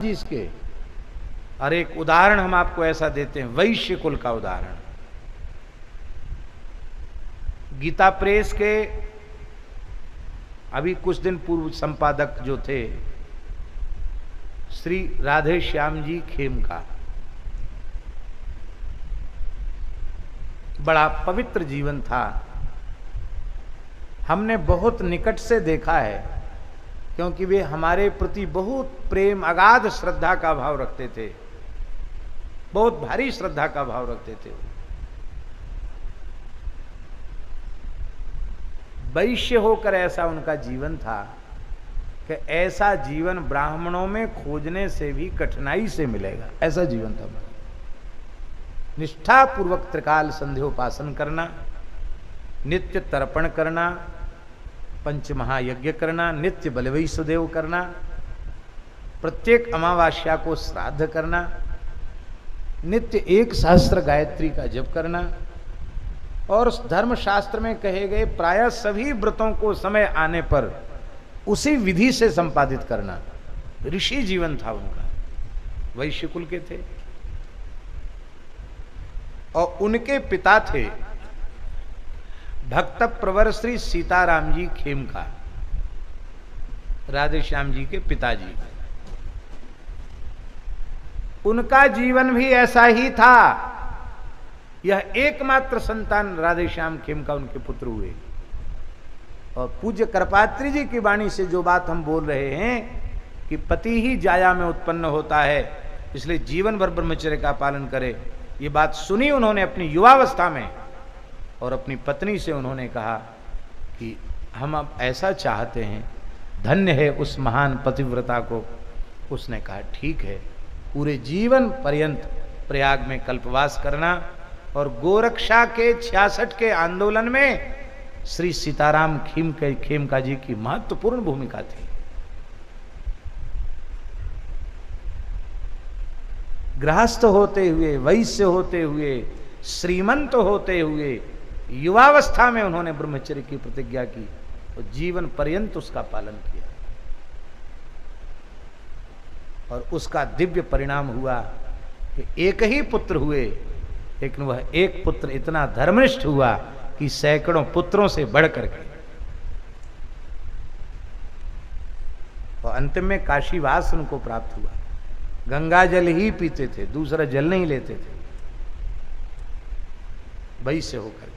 जी इसके। और एक उदाहरण हम आपको ऐसा देते हैं, वैश्य कुल का उदाहरण। गीता प्रेस के अभी कुछ दिन पूर्व संपादक जो थे श्री राधे श्याम जी खेमका, बड़ा पवित्र जीवन था। हमने बहुत निकट से देखा है, क्योंकि वे हमारे प्रति बहुत प्रेम, अगाध श्रद्धा का भाव रखते थे, बहुत भारी श्रद्धा का भाव रखते थे। वैश्य होकर ऐसा उनका जीवन था कि ऐसा जीवन ब्राह्मणों में खोजने से भी कठिनाई से मिलेगा, ऐसा जीवन था। निष्ठा पूर्वक त्रिकाल संध्योपासन करना, नित्य तर्पण करना, पंच महायज्ञ करना, नित्य बलवैसुदेव करना, प्रत्येक अमावास्या को श्राद्ध करना, नित्य 1 सहस्त्र गायत्री का जप करना, और धर्मशास्त्र में कहे गए प्रायः सभी व्रतों को समय आने पर उसी विधि से संपादित करना। ऋषि जीवन था उनका, वैश्य कुल के थे। और उनके पिता थे भक्त प्रवर श्री सीताराम जी खेमका, राधे श्याम जी के पिताजी। उनका जीवन भी ऐसा ही था। यह एकमात्र संतान राधे श्याम खेमका उनके पुत्र हुए। और पूज्य करपात्री जी की वाणी से जो बात हम बोल रहे हैं कि पति ही जाया में उत्पन्न होता है, इसलिए जीवन भर ब्रह्मचर्य का पालन करे, ये बात सुनी उन्होंने अपनी युवावस्था में। और अपनी पत्नी से उन्होंने कहा कि हम अब ऐसा चाहते हैं, धन्य है उस महान पतिव्रता को। उसने कहा ठीक है, पूरे जीवन पर्यंत प्रयाग में कल्पवास करना। और गोरक्षा के 66 के आंदोलन में श्री सीताराम खेमका जी की महत्वपूर्ण भूमिका थी। गृहस्थ होते हुए, वैश्य होते हुए, श्रीमंत होते हुए, युवावस्था में उन्होंने ब्रह्मचर्य की प्रतिज्ञा की और जीवन पर्यंत उसका पालन किया। और उसका दिव्य परिणाम हुआ कि एक ही पुत्र हुए, लेकिन वह एक पुत्र इतना धर्मनिष्ठ हुआ कि सैकड़ों पुत्रों से बढ़कर के। और अंतिम में काशीवास उनको प्राप्त हुआ। गंगा जल ही पीते थे, दूसरा जल नहीं लेते थे, वैश्य होकर।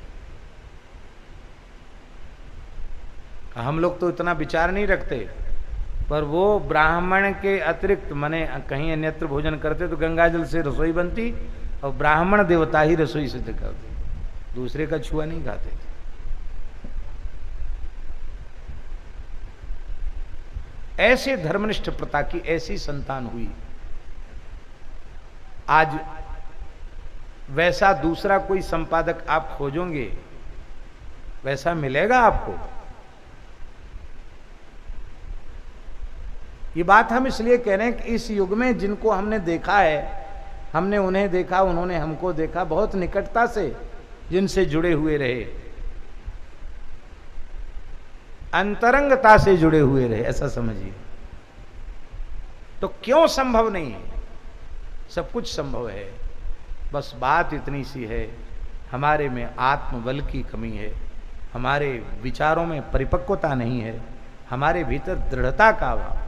हम लोग तो इतना विचार नहीं रखते, पर वो ब्राह्मण के अतिरिक्त माने कहीं अन्यत्र भोजन करते तो गंगा जल से रसोई बनती, और ब्राह्मण देवता ही रसोई सिद्ध करते, दूसरे का छुआ नहीं खाते थे। ऐसे धर्मनिष्ठ प्रथा की ऐसी संतान हुई। आज वैसा दूसरा कोई संपादक आप खोजोगे, वैसा मिलेगा आपको? ये बात हम इसलिए कह रहे हैं कि इस युग में जिनको हमने देखा है, हमने उन्हें देखा, उन्होंने हमको देखा, बहुत निकटता से जिनसे जुड़े हुए रहे, अंतरंगता से जुड़े हुए रहे, ऐसा समझिए। तो क्यों संभव नहीं है? सब कुछ संभव है, बस बात इतनी सी है, हमारे में आत्मबल की कमी है, हमारे विचारों में परिपक्वता नहीं है, हमारे भीतर दृढ़ता का अभाव।